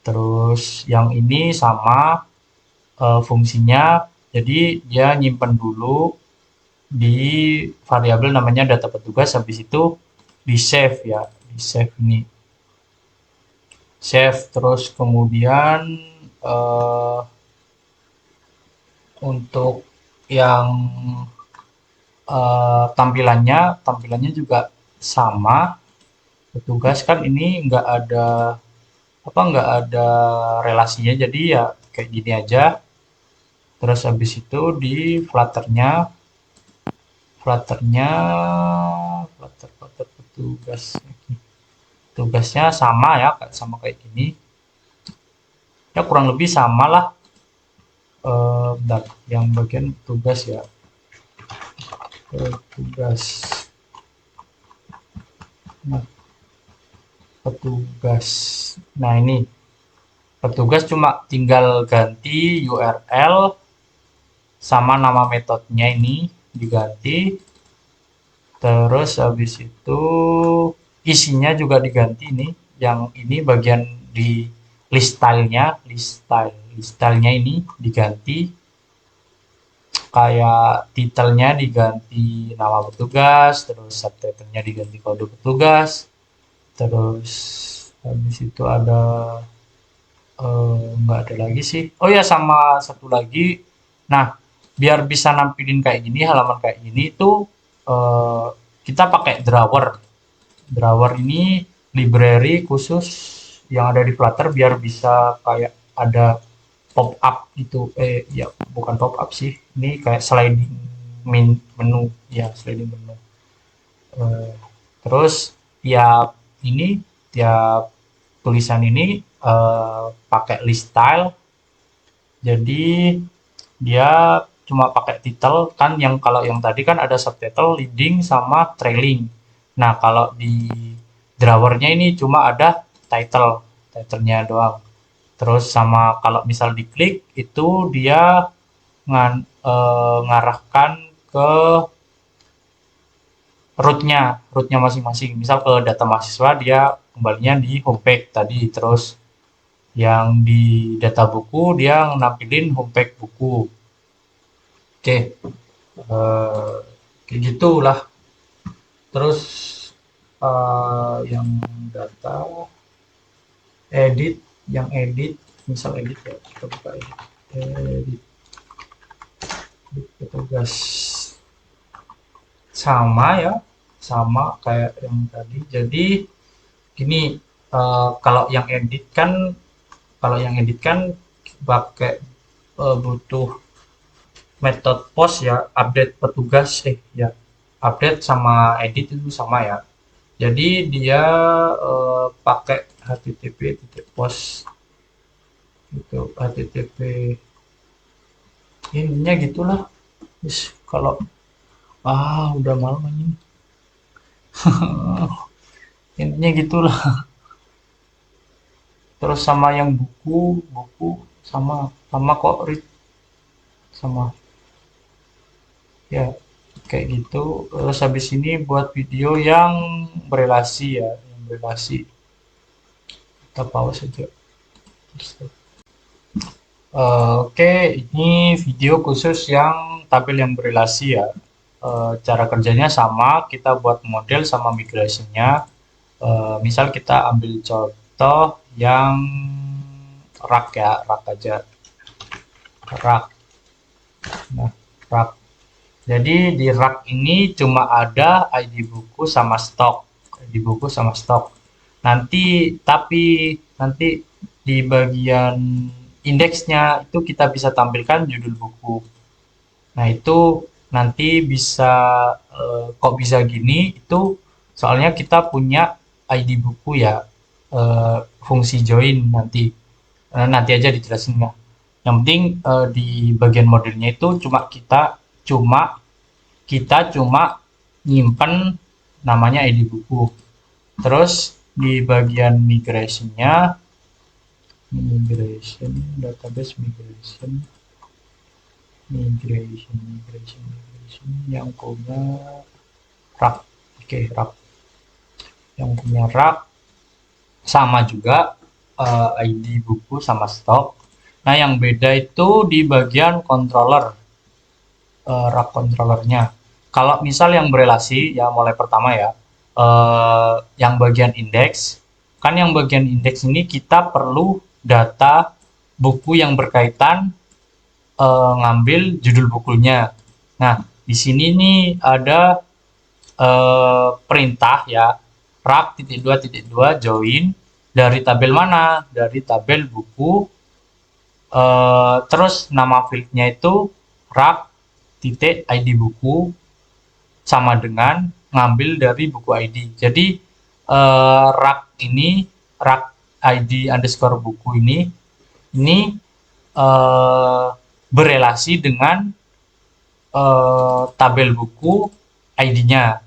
Terus yang ini sama fungsinya, jadi dia nyimpen dulu di variabel namanya data petugas, habis itu di save ya, di save ini, save. Terus kemudian eh, untuk yang tampilannya juga sama. Petugas kan ini nggak ada relasinya, jadi ya kayak gini aja. Terus habis itu di Flutternya, Flutter petugas. tugasnya sama ya, sama kayak gini. Ya kurang lebih sama lah. Bentar, yang bagian tugas ya. Tugas. Nah, petugas. Nah ini petugas cuma tinggal ganti URL sama nama metodenya ini diganti. Terus habis itu isinya juga diganti nih. Yang ini bagian di list style-nya, list style-nya ini diganti. Kayak titelnya diganti nama petugas, terus subtitlenya diganti kode petugas, terus habis itu ada nggak ada lagi sih. Oh ya sama satu lagi. Nah, biar bisa nampilin kayak gini, halaman kayak gini tuh eh, kita pakai drawer. Drawer ini library khusus yang ada di Flutter biar bisa kayak ada pop up gitu. Ya bukan pop up sih. Ini kayak sliding menu, ya sliding menu. Eh, Terus tiap ini tiap tulisan ini pakai list style. Jadi dia cuma pakai title kan, yang kalau yang tadi kan ada subtitle, leading sama trailing. Nah, kalau di drawernya ini cuma ada titlenya doang. Terus sama kalau misal diklik itu dia ngarahkan ke rootnya masing-masing. Misal ke data mahasiswa dia kembalinya di homepage tadi, terus yang di data buku dia nampilin homepage buku. Oke, kayak gitulah. Terus yang data edit, yang edit, misal edit ya, kita buka edit petugas sama ya, sama kayak yang tadi. Jadi gini, kalau yang edit kan pakai butuh metode post ya, update petugas ya, update sama edit itu sama ya. Jadi dia pakai http post itu, http intinya gitulah. Kalau udah malam ini. Intinya gitulah. Terus sama yang buku sama sama kok Rit, sama ya kayak gitu. Terus habis ini buat video yang berelasi ya, yang berelasi. Kita pause aja. Oke, ini video khusus yang tabel yang berelasi ya. Cara kerjanya sama, kita buat model sama migrasinya. Misal kita ambil contoh yang rak ya, rak aja. Rak. Nah, rak. Jadi di rak ini cuma ada ID buku sama stok. ID buku sama stok. Nanti di bagian indeksnya itu kita bisa tampilkan judul buku. Nah, itu nanti bisa kok bisa gini itu soalnya kita punya ID buku ya, fungsi join nanti. Nanti aja dijelasin ya. Yang penting di bagian modelnya itu cuma kita nyimpen namanya ID buku. Terus di bagian migration database migration yang punya rak. Oke, rak yang punya rak sama juga ID buku sama stok. Nah, yang beda itu di bagian controller, rak controllernya. Kalau misal yang berelasi ya, mulai pertama ya, yang bagian indeks kan, yang bagian indeks ini kita perlu data buku yang berkaitan, ngambil judul bukunya. Nah, di sini nih ada perintah ya, rak rak.2.2 join dari tabel mana? Dari tabel buku. Terus nama fieldnya itu rak.id buku sama dengan ngambil dari buku ID. Jadi rak ini, rak ID underscore buku ini eh, berelasi dengan tabel buku ID-nya.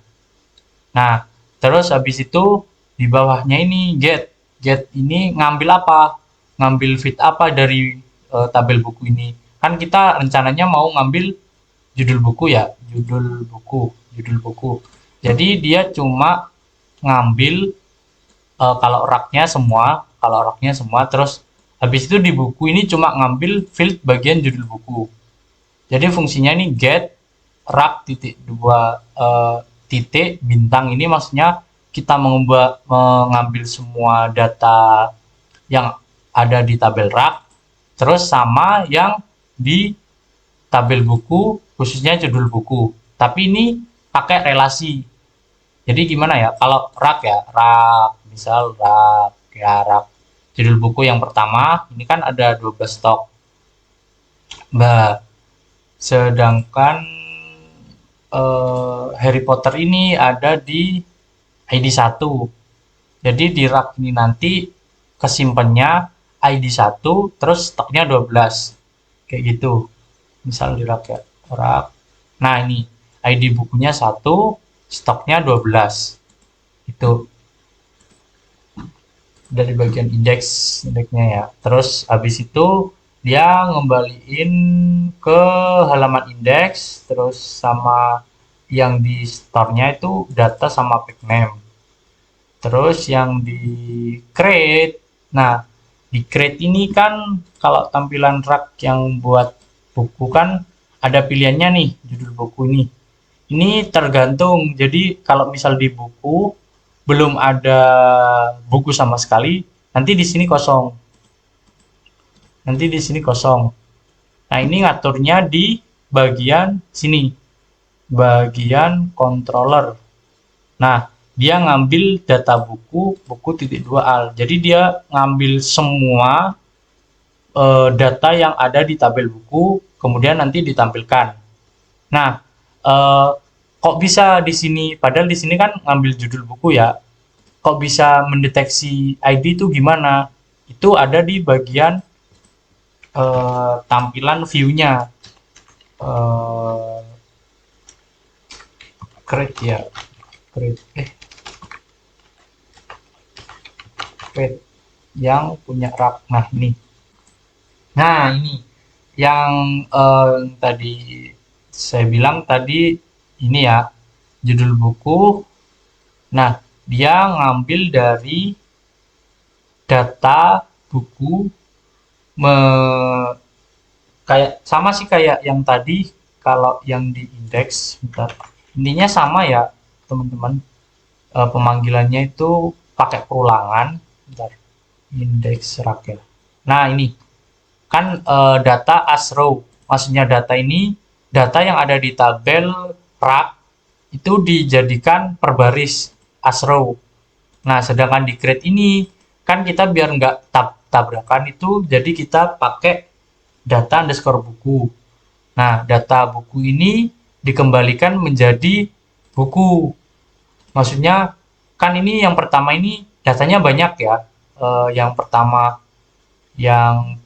Nah, terus habis itu di bawahnya ini get. Get ini ngambil apa? Ngambil feed apa dari tabel buku ini? Kan kita rencananya mau ngambil judul buku ya, judul buku. Jadi dia cuma ngambil kalau raknya semua, terus habis itu di buku ini cuma ngambil field bagian judul buku. Jadi fungsinya ini get rak titik dua titik bintang ini maksudnya kita mengambil semua data yang ada di tabel rak terus sama yang di tabel buku khususnya judul buku. Tapi ini pakai relasi. Jadi gimana ya? Kalau rak ya, rak misal rak judul buku yang pertama ini kan ada 12 stok. Bah, sedangkan Harry Potter ini ada di ID 1. Jadi di rak ini nanti kesimpannya ID 1 terus stoknya 12. Kayak gitu. Misal di rak ya. Rak. Nah, ini ID bukunya 1, stoknya 12. Itu dari bagian indeksnya ya. Terus habis itu dia ngembaliin ke halaman indeks terus sama yang di store-nya itu data sama pack name. Terus yang di create. Nah, di create ini kan kalau tampilan rak yang buat buku kan ada pilihannya nih judul buku ini. Ini tergantung. Jadi kalau misal di buku belum ada buku sama sekali, nanti di sini kosong. Nanti di sini kosong. Nah, ini ngaturnya di bagian sini. Bagian controller. Nah, dia ngambil data buku titik 2 al. Jadi dia ngambil semua data yang ada di tabel buku, kemudian nanti ditampilkan. Nah, kok bisa di sini? Padahal di sini kan ngambil judul buku ya. Kok bisa mendeteksi ID itu gimana? Itu ada di bagian tampilan view-nya. Eh, create ya, create create yang punya rak. Nah ini, yang tadi saya bilang tadi ini ya judul buku. Nah, dia ngambil dari data buku me, kayak sama sih kayak yang tadi kalau yang di indeks. Bentar. Intinya sama ya teman-teman. Pemanggilannya itu pakai perulangan. Bentar. Indeks rak ya. Nah ini kan data as row. Maksudnya data ini data yang ada di tabel rak itu dijadikan per baris as row. Nah, sedangkan di create ini kan kita biar nggak tabrakan itu jadi kita pakai data underscore buku. Nah, data buku ini dikembalikan menjadi buku. Maksudnya kan ini yang pertama ini datanya banyak ya. Yang pertama yang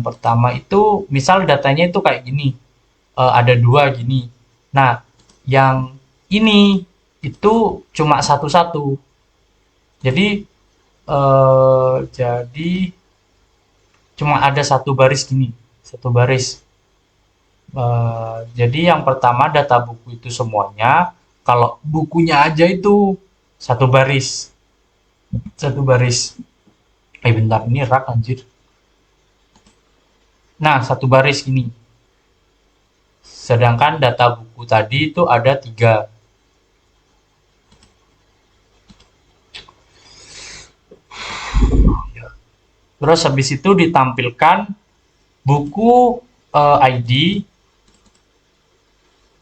pertama itu misal datanya itu kayak gini. Ada 2 gini. Nah, yang ini itu cuma satu-satu. Jadi cuma ada satu baris gini, satu baris. Jadi yang pertama data buku itu semuanya, kalau bukunya aja itu satu baris, satu baris. Bentar, ini rak anjir. Nah, satu baris gini. Sedangkan data buku tadi itu ada 3. Terus habis itu ditampilkan buku ID,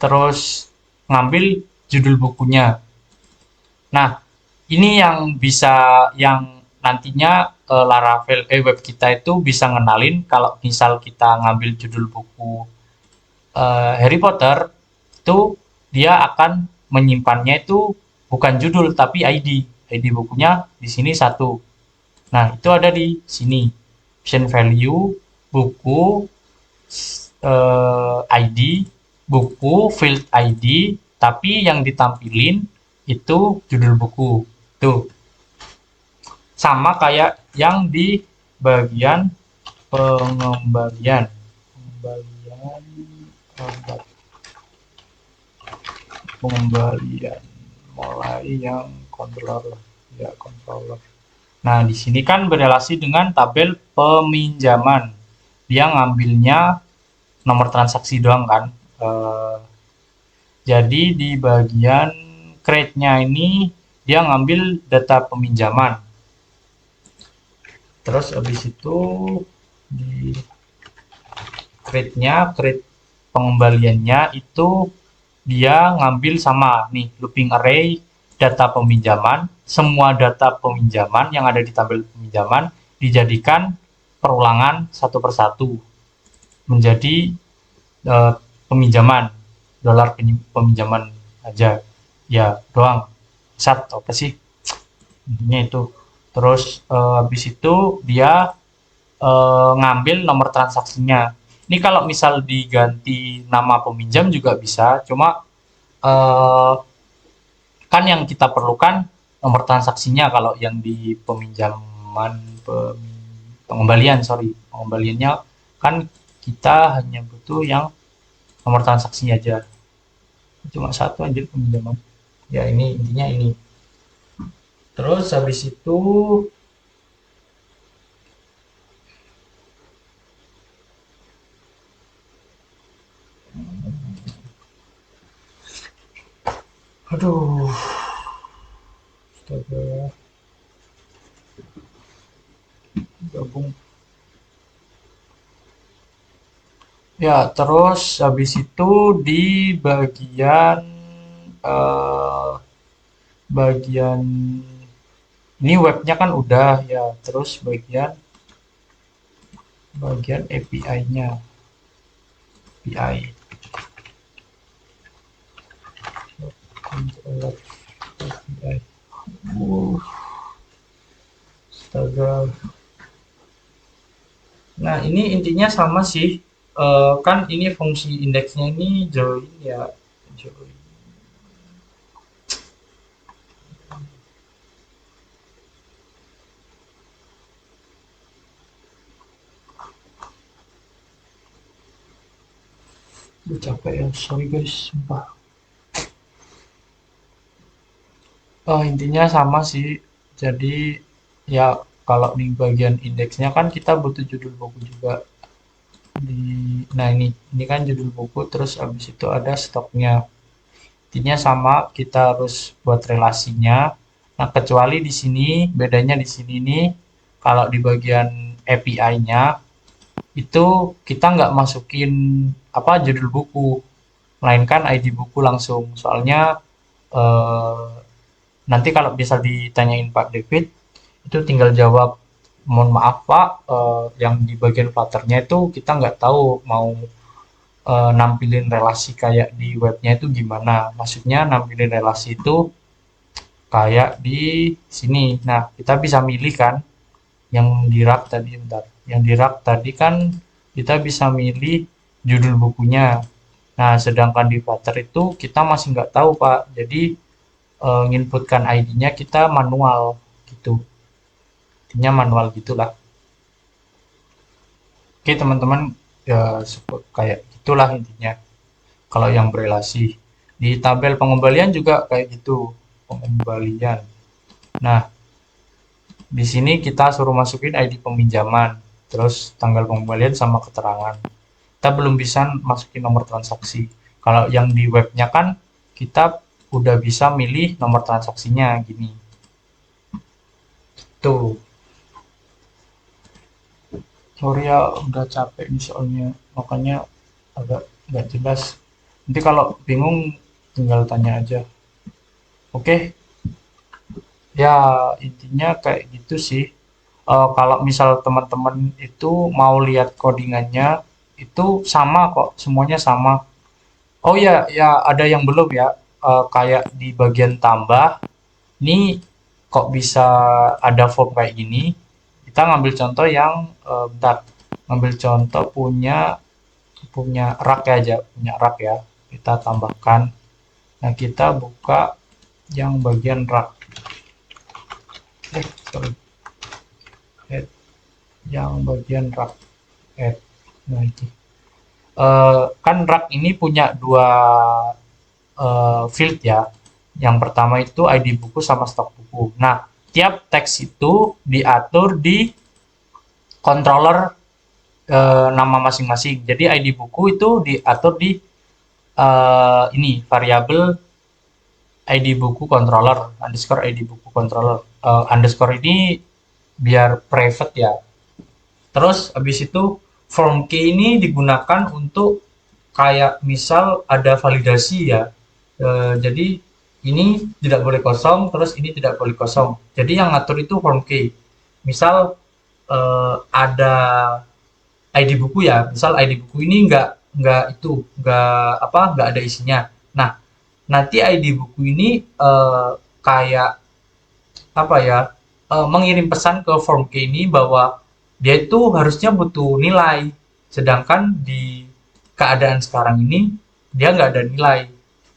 terus ngambil judul bukunya. Nah, ini yang bisa yang nantinya Laravel web kita itu bisa ngenalin kalau misal kita ngambil judul buku Harry Potter itu dia akan menyimpannya itu bukan judul tapi ID. ID bukunya di sini satu. Nah, itu ada di sini. Option value, buku, ID, buku, field ID, tapi yang ditampilin itu judul buku. Tuh, sama kayak yang di bagian pengembalian. Pengembalian mulai yang controller, ya controller. Nah, di sini kan berrelasi dengan tabel peminjaman. Dia ngambilnya nomor transaksi doang kan. Jadi di bagian create-nya ini dia ngambil data peminjaman. Terus habis itu di create-nya, create pengembaliannya itu dia ngambil sama nih looping array data peminjaman, semua data peminjaman yang ada di tabel peminjaman dijadikan perulangan satu persatu menjadi peminjaman dolar peminjaman aja ya doang sat apa sih intinya itu. Terus habis itu dia ngambil nomor transaksinya. Ini kalau misal diganti nama peminjam juga bisa, cuma kan yang kita perlukan nomor transaksinya kalau yang di peminjaman pengembalian pengembaliannya kan kita hanya butuh yang nomor transaksi aja, cuma satu aja peminjaman ya, ini intinya ini. Terus habis itu aduh astaga gabung ya. Terus habis itu di bagian eh, bagian ini webnya kan udah ya. Terus bagian API-nya, API controller API. Astaga. Nah, ini intinya sama sih. Kan ini fungsi indeksnya ini join ya, join. Udah capek ya, sorry guys, sumpah. Intinya sama sih. Jadi ya kalau di bagian indeksnya kan kita butuh judul buku juga. Nah ini kan judul buku, terus abis itu ada stoknya. Intinya sama, kita harus buat relasinya. Nah, kecuali di sini bedanya di sini nih, kalau di bagian API-nya itu kita nggak masukin apa judul buku, melainkan ID buku langsung. Soalnya eh, nanti kalau bisa ditanyain Pak David, itu tinggal jawab, mohon maaf Pak, yang di bagian Flutter-nya itu kita nggak tahu mau nampilin relasi kayak di webnya itu gimana. Maksudnya nampilin relasi itu kayak di sini. Nah, kita bisa milih kan yang di rak tadi, bentar. Yang di rak tadi kan kita bisa milih judul bukunya. Nah, sedangkan di Flutter itu kita masih nggak tahu Pak. Jadi nginputkan ID-nya kita manual gitu. Intinya manual gitulah. Oke teman-teman, ya kayak gitulah intinya. Kalau yang berelasi di tabel pengembalian juga kayak gitu, pengembalian. Nah, di sini kita suruh masukin ID peminjaman, terus tanggal pengembalian sama keterangan. Kita belum bisa masukin nomor transaksi. Kalau yang di webnya kan kita udah bisa milih nomor transaksinya gini. Tuh. Sorry ya udah capek nih soalnya, makanya agak nggak jelas. Nanti kalau bingung tinggal tanya aja. Oke, ya intinya kayak gitu sih. Kalau misal teman-teman itu mau lihat codingannya itu sama kok, semuanya sama. Oh ya, ya ada yang belum ya. kayak di bagian tambah, ini kok bisa ada form kayak gini. Kita ngambil contoh yang bentar, ngambil contoh punya punya rak aja, punya rak ya. Kita tambahkan. Nah, kita buka yang bagian rak. Sorry. Add yang bagian rak. Add. Nah, ini. Kan rak ini punya dua field ya. Yang pertama itu ID buku sama stok buku. Nah, tiap teks itu diatur di controller nama masing-masing. Jadi ID buku itu diatur di ini variabel ID buku controller underscore ID buku controller underscore ini biar private ya. Terus habis itu form key ini digunakan untuk kayak misal ada validasi ya. Jadi ini tidak boleh kosong, terus ini tidak boleh kosong. Jadi yang ngatur itu form key. Misal ada ID buku ya, misal ID buku ini nggak ada isinya. Nah, nanti ID buku ini kayak apa ya, mengirim pesan ke form key ini bahwa dia itu harusnya butuh nilai, sedangkan di keadaan sekarang ini dia nggak ada nilai.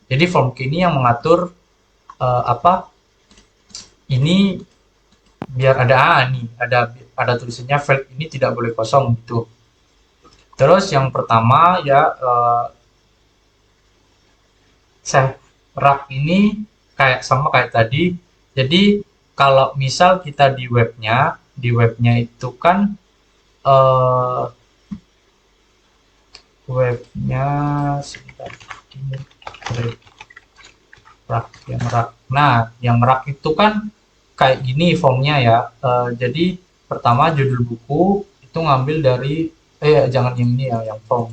Jadi form key ini yang mengatur apa ini biar ada tulisannya field ini tidak boleh kosong gitu. Terus yang pertama ya save rak ini kayak sama kayak tadi. Jadi kalau misal kita di webnya itu kan eh, webnya sebentar ini rak yang rak. Nah, yang rak itu kan kayak gini formnya ya. Jadi pertama judul buku itu ngambil dari jangan yang ini ya, yang form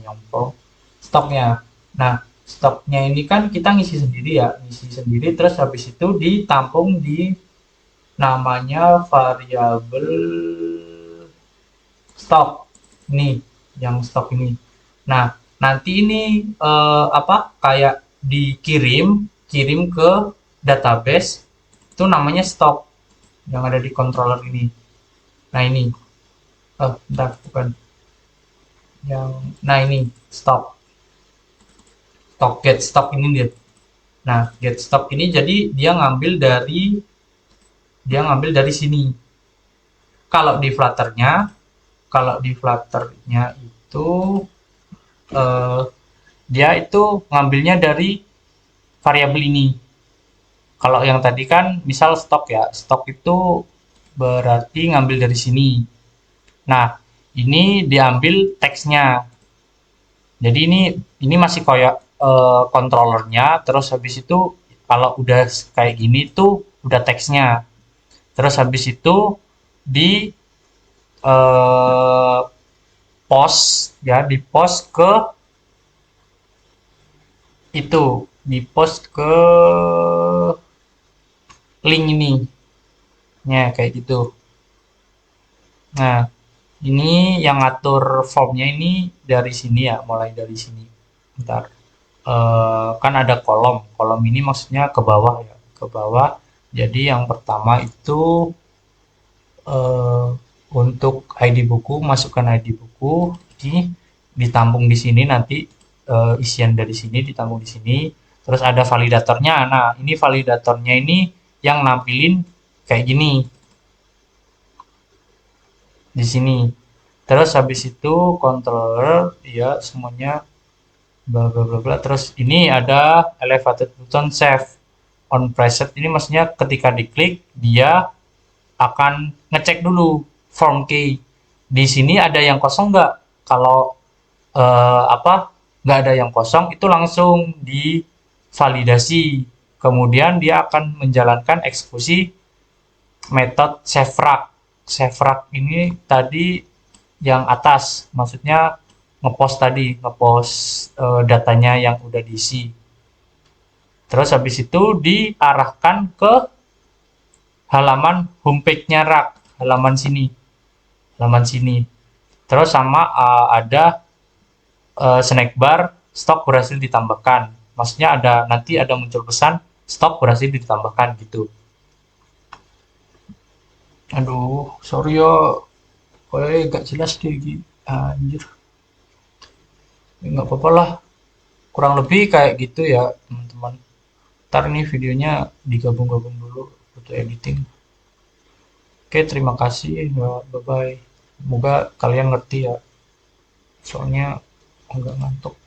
stoknya. Nah, stoknya ini kan kita ngisi sendiri ya, ngisi sendiri terus habis itu ditampung di namanya variabel stok. Ini yang stok ini. Nah, nanti ini kayak kirim ke database itu namanya stok yang ada di controller ini. Nah, ini. Bentar, bukan. Nah, ini stok. Get stock ini dia. Nah, get stock ini jadi dia ngambil dari sini. Kalau di Flutter-nya itu eh, dia itu ngambilnya dari variabel ini. Kalau yang tadi kan misal stok ya, stok itu berarti ngambil dari sini. Nah, ini diambil teksnya. Jadi ini masih kayak controllernya, terus habis itu kalau udah kayak gini tuh udah teksnya. Terus habis itu di eh, di post ke itu, di post ke link ini. Ya, kayak gitu. Nah, ini yang ngatur formnya ini dari sini ya, mulai dari sini. Bentar. Kan ada kolom. Kolom ini maksudnya ke bawah ya, ke bawah. Jadi yang pertama itu eh, untuk ID buku, masukkan ID buku, ini ditampung di sini nanti isian dari sini ditampung di sini. Terus ada validatornya. Nah, ini validatornya ini yang nampilin kayak gini di sini. Terus habis itu controller ya semuanya bla bla bla bla. Terus ini ada elevated button save on preset. Ini maksudnya ketika diklik dia akan ngecek dulu form key. Di sini ada yang kosong nggak? Kalau nggak ada yang kosong itu langsung divalidasi. Kemudian dia akan menjalankan eksekusi metode SaveRack. SaveRack ini tadi yang atas, maksudnya ngepost datanya yang udah diisi. Terus habis itu diarahkan ke halaman homepage-nya rak, halaman sini. Terus sama ada snack bar stok berhasil ditambahkan. Maksudnya nanti ada muncul pesan stok berhasil ditambahkan gitu. Aduh, sorry ya, kayaknya gak jelas deh gitu. Anjir, ya, nggak apa-apa lah. Kurang lebih kayak gitu ya, teman-teman. Ntar ini videonya digabung-gabung dulu untuk editing. Oke, terima kasih ya, bye-bye. Semoga kalian ngerti ya, soalnya agak ngantuk.